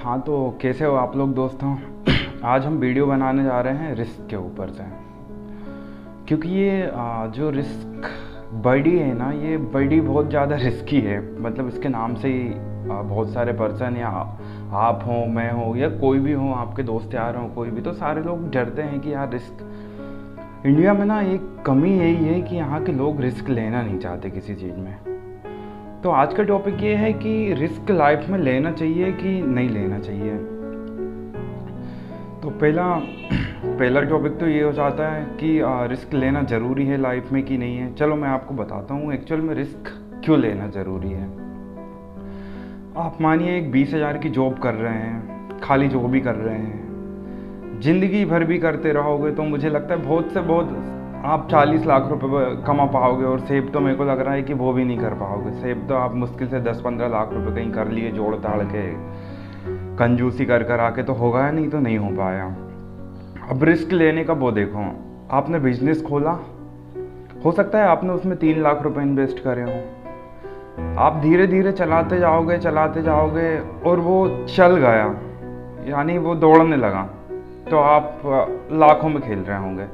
हाँ, तो कैसे हो आप लोग दोस्तों। आज हम वीडियो बनाने जा रहे हैं रिस्क के ऊपर से, क्योंकि ये जो रिस्क बर्डी है ना, ये बर्डी बहुत ज़्यादा रिस्की है। मतलब इसके नाम से ही बहुत सारे पर्सन या आप हो, मैं हो या कोई भी हो, आपके दोस्त यार हो, कोई भी, तो सारे लोग डरते हैं कि यार रिस्क। इंडिया में ना एक कमी यही है कि यहाँ के लोग रिस्क लेना नहीं चाहते किसी चीज़ में। तो आज का टॉपिक ये है कि रिस्क लाइफ में लेना चाहिए कि नहीं लेना चाहिए। तो पहला टॉपिक तो ये हो जाता है कि रिस्क लेना ज़रूरी है लाइफ में कि नहीं है। चलो मैं आपको बताता हूँ एक्चुअल में रिस्क क्यों लेना ज़रूरी है। आप मानिए एक 20,000 की जॉब कर रहे हैं, खाली जॉब ही कर रहे हैं, ज़िंदगी भर भी करते रहोगे तो मुझे लगता है बहुत से बहुत आप 40 लाख रुपए कमा पाओगे। और सेव तो मेरे को लग रहा है कि वो भी नहीं कर पाओगे। सेव तो आप मुश्किल से 10-15 लाख रुपए कहीं कर लिए, जोड़ ताड़ के, कंजूसी कर आके तो होगा, नहीं तो नहीं हो पाया। अब रिस्क लेने का वो देखो, आपने बिजनेस खोला, हो सकता है आपने उसमें 3 लाख रुपए इन्वेस्ट करे हो। आप धीरे धीरे चलाते जाओगे और वो चल गया, यानी वो दौड़ने लगा, तो आप लाखों में खेल रहे होंगे।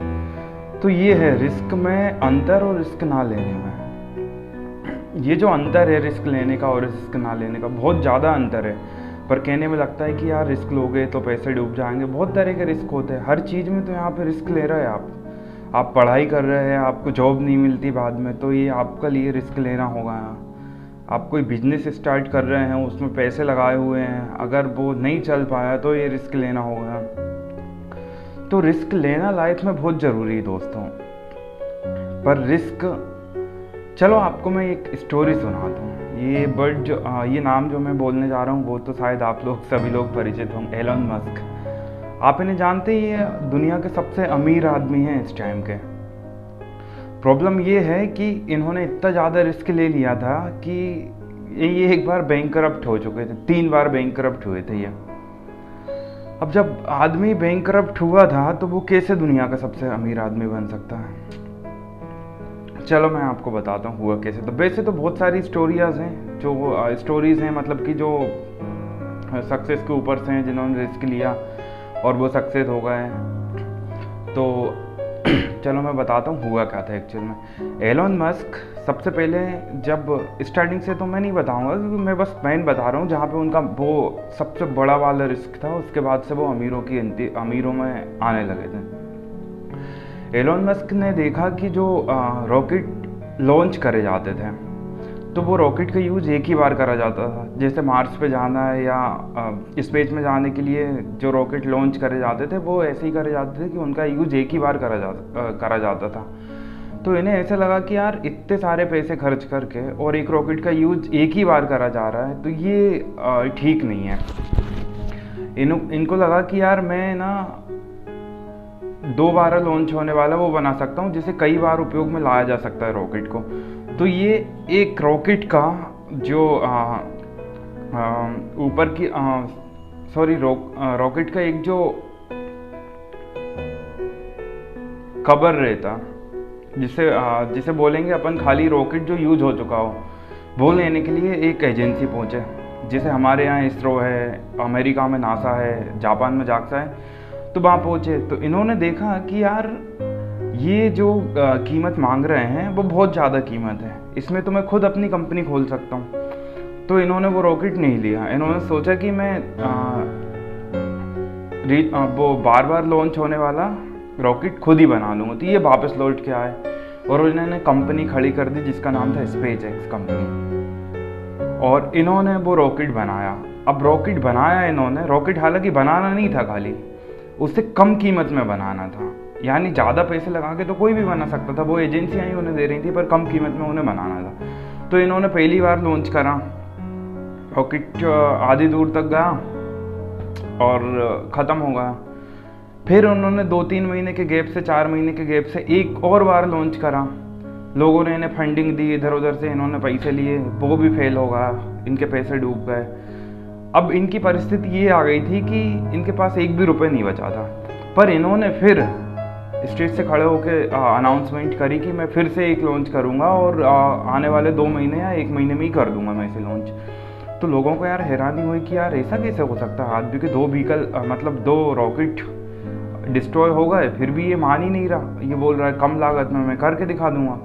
तो ये है रिस्क में अंतर और रिस्क ना लेने में। ये जो अंतर है रिस्क लेने का और रिस्क ना लेने का, बहुत ज़्यादा अंतर है। पर कहने में लगता है कि यार रिस्क लोगे तो पैसे डूब जाएंगे। बहुत तरह के रिस्क होते हैं हर चीज़ में। तो यहाँ पे रिस्क ले रहे हैं आप पढ़ाई कर रहे हैं, आपको जॉब नहीं मिलती बाद में, तो ये आपके लिए रिस्क लेना होगा। आप कोई बिजनेस स्टार्ट कर रहे हैं, उसमें पैसे लगाए हुए हैं, अगर वो नहीं चल पाया तो ये रिस्क लेना होगा। तो रिस्क लेना लाइफ में बहुत ज़रूरी है दोस्तों। पर रिस्क, चलो आपको मैं एक स्टोरी सुनाता हूँ। ये नाम जो मैं बोलने जा रहा हूँ वो तो शायद आप लोग सभी लोग परिचित होंगे, एलन मस्क। आप इन्हें जानते ही, ये दुनिया के सबसे अमीर आदमी हैं इस टाइम के। प्रॉब्लम ये है कि इन्होंने इतना ज़्यादा रिस्क ले लिया था कि ये एक बार बैंकरप्ट हो चुके थे, 3 बार बैंकरप्ट हुए थे ये। अब जब आदमी बैंकरप्ट हुआ था तो वो कैसे दुनिया का सबसे अमीर आदमी बन सकता है। चलो मैं आपको बताता हूँ हुआ कैसे। तो वैसे तो बहुत सारी स्टोरीज हैं, मतलब कि जो सक्सेस के ऊपर से हैं, जिन्होंने रिस्क लिया और वो सक्सेस हो गए हैं। तो चलो मैं बताता हूँ हुआ क्या था एक्चुअल में। एलन मस्क सबसे पहले, जब स्टार्टिंग से तो मैं नहीं बताऊंगा क्योंकि मैं बस मेन बता रहा हूँ जहाँ पे उनका वो सबसे बड़ा वाला रिस्क था। उसके बाद से वो अमीरों में आने लगे थे। एलन मस्क ने देखा कि जो रॉकेट लॉन्च करे जाते थे, तो वो रॉकेट का यूज एक ही बार करा जाता था। जैसे मार्स पे जाना है या स्पेस में जाने के लिए जो रॉकेट लॉन्च करे जाते थे, वो ऐसे ही करे जाते थे कि उनका यूज एक ही बार करा जाता था। तो इन्हें ऐसा लगा कि यार इतने सारे पैसे खर्च करके और एक रॉकेट का यूज एक ही बार करा जा रहा है, तो ये ठीक नहीं है। इनको लगा कि यार मैं ना 2 बार लॉन्च होने वाला वो बना सकता हूँ, जिसे कई बार उपयोग में लाया जा सकता है रॉकेट को। तो ये एक रॉकेट का जो ऊपर की रॉकेट का एक जो कवर रहता, जिसे बोलेंगे अपन खाली रॉकेट जो यूज हो चुका हो, वो लेने के लिए एक एजेंसी पहुंचे। जैसे हमारे यहाँ इसरो है, अमेरिका में नासा है, जापान में जाक्सा है। तो वहाँ पहुँचे तो इन्होंने देखा कि यार ये जो कीमत मांग रहे हैं वो बहुत ज़्यादा कीमत है, इसमें तो मैं खुद अपनी कंपनी खोल सकता हूँ। तो इन्होंने वो रॉकेट नहीं लिया। इन्होंने सोचा कि मैं वो बार बार लॉन्च होने वाला रॉकेट खुद ही बना लूँगा। तो ये वापस लौट के आए और इन्होंने कंपनी खड़ी कर दी जिसका नाम था स्पेसएक्स कंपनी, और इन्होंने वो रॉकेट बनाया। अब रॉकेट बनाया इन्होंने, रॉकेट हालांकि बनाना नहीं था, खाली उससे कम कीमत में बनाना था। यानी ज़्यादा पैसे लगा के तो कोई भी बना सकता था, वो एजेंसियाँ ही उन्हें दे रही थी, पर कम कीमत में उन्हें बनाना था। तो इन्होंने पहली बार लॉन्च करा, रॉकेट आधी दूर तक गया और ख़त्म हो गया। फिर उन्होंने 2-3 महीने के गैप से, 4 महीने के गैप से एक और बार लॉन्च करा। लोगों ने इन्हें फंडिंग दी, इधर उधर से इन्होंने पैसे लिए, वो भी फेल हो गया, इनके पैसे डूब गए। अब इनकी परिस्थिति ये आ गई थी कि इनके पास एक भी रुपये नहीं बचा था। पर इन्होंने फिर स्टेज से खड़े होकर अनाउंसमेंट करी कि मैं फिर से एक लॉन्च करूंगा और आने वाले 2 महीने या 1 महीने में ही कर दूंगा मैं इसे लॉन्च। तो लोगों को यार हैरानी हुई कि यार ऐसा कैसे हो सकता है, आदमी के 2 व्हीकल मतलब 2 रॉकेट डिस्ट्रॉय हो गए, फिर भी ये मान ही नहीं रहा, ये बोल रहा है कम लागत में मैं करके दिखा दूंगा।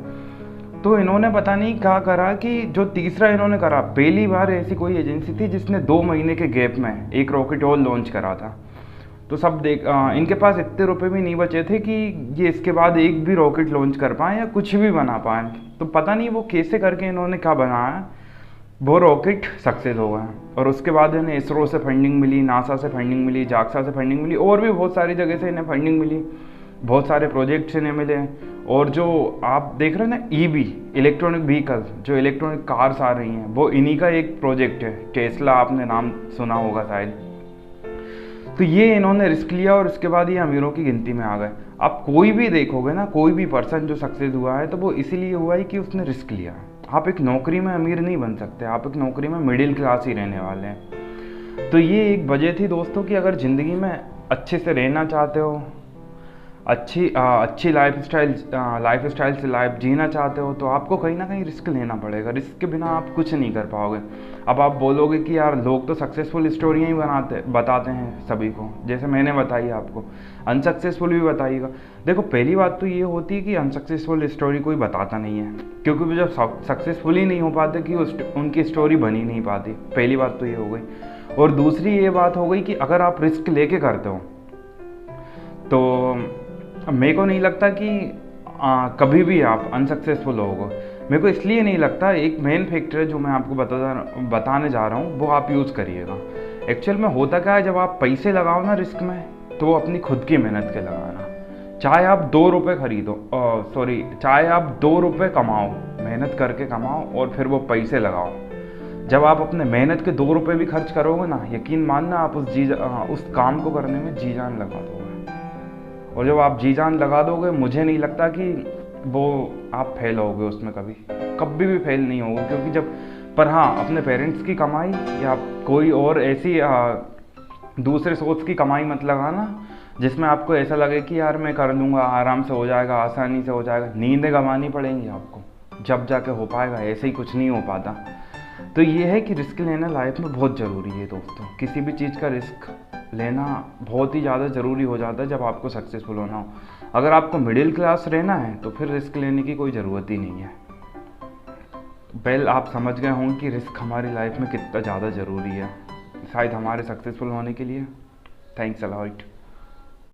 तो इन्होंने पता नहीं क्या करा कि जो तीसरा इन्होंने करा, पहली बार ऐसी कोई एजेंसी थी जिसने 2 महीने के गैप में एक रॉकेट और लॉन्च करा था। तो सब इनके पास इतने रुपए भी नहीं बचे थे कि ये इसके बाद एक भी रॉकेट लॉन्च कर पाए या कुछ भी बना पाए। तो पता नहीं वो कैसे करके इन्होंने क्या बनाया, वो रॉकेट सक्सेस हो गया। और उसके बाद इन्हें इसरो से फंडिंग मिली, नासा से फंडिंग मिली, जाक्सा से फंडिंग मिली, और भी बहुत सारी जगह से इन्हें फंडिंग मिली, बहुत सारे प्रोजेक्ट्स इन्हें मिले। और जो आप देख रहे हैं ना ईवी, इलेक्ट्रॉनिक व्हीकल, जो इलेक्ट्रॉनिक कार्स आ रही हैं, वो इन्हीं का एक प्रोजेक्ट है। टेस्ला, आपने नाम सुना होगा शायद। तो ये इन्होंने रिस्क लिया और उसके बाद ये अमीरों की गिनती में आ गए। आप कोई भी देखोगे ना, कोई भी पर्सन जो सक्सेस हुआ है तो वो इसीलिए हुआ है कि उसने रिस्क लिया। आप एक नौकरी में अमीर नहीं बन सकते, आप एक नौकरी में मिडिल क्लास ही रहने वाले हैं। तो ये एक वजह थी दोस्तों कि अगर ज़िंदगी में अच्छे से रहना चाहते हो, अच्छी लाइफ स्टाइल से लाइफ जीना चाहते हो, तो आपको कहीं ना कहीं रिस्क लेना पड़ेगा। रिस्क के बिना आप कुछ नहीं कर पाओगे। अब आप बोलोगे कि यार लोग तो सक्सेसफुल स्टोरियाँ ही बताते हैं सभी को, जैसे मैंने बताई आपको, अनसक्सेसफुल भी बताइएगा। देखो, पहली बात तो ये होती है कि अनसक्सेसफुल स्टोरी कोई बताता नहीं है, क्योंकि वो जब सक्सेसफुल ही नहीं हो पाते कि उनकी स्टोरी बन ही नहीं पाती। पहली बात तो ये हो गई। और दूसरी ये बात हो गई कि अगर आप रिस्क लेके करते हो तो मेरे को नहीं लगता कि कभी भी आप अनसक्सेसफुल होगे। मेरे को इसलिए नहीं लगता, एक मेन फैक्टर है जो मैं आपको बताने जा रहा हूँ, वो आप यूज़ करिएगा। एक्चुअल में होता क्या है, जब आप पैसे लगाओ ना रिस्क में, तो वो अपनी खुद की मेहनत के लगाना। चाहे आप 2 रुपये चाहे आप 2 रुपये कमाओ, मेहनत करके कमाओ और फिर वो पैसे लगाओ। जब आप अपने मेहनत के 2 रुपये भी खर्च करोगे ना, यकीन मानना आप उस काम को करने में जी जान लगा दोगे। और जब आप जी जान लगा दोगे, मुझे नहीं लगता कि वो आप फेल होगे उसमें, कभी भी फेल नहीं होगे। क्योंकि पर हाँ, अपने पेरेंट्स की कमाई या कोई और ऐसी दूसरे सोर्स की कमाई मत लगाना जिसमें आपको ऐसा लगे कि यार मैं कर लूँगा, आराम से हो जाएगा, आसानी से हो जाएगा। नींदें गंवानी पड़ेंगी आपको, जब जाके हो पाएगा, ऐसे ही कुछ नहीं हो पाता। तो ये है कि रिस्क लेना लाइफ में बहुत ज़रूरी है दोस्तों। किसी भी चीज़ का रिस्क लेना बहुत ही ज़्यादा ज़रूरी हो जाता है जब आपको सक्सेसफुल होना हो। अगर आपको मिडिल क्लास रहना है तो फिर रिस्क लेने की कोई ज़रूरत ही नहीं है। आप समझ गए होंगे कि रिस्क हमारी लाइफ में कितना ज़्यादा ज़रूरी है, शायद हमारे सक्सेसफुल होने के लिए। Thanks a lot.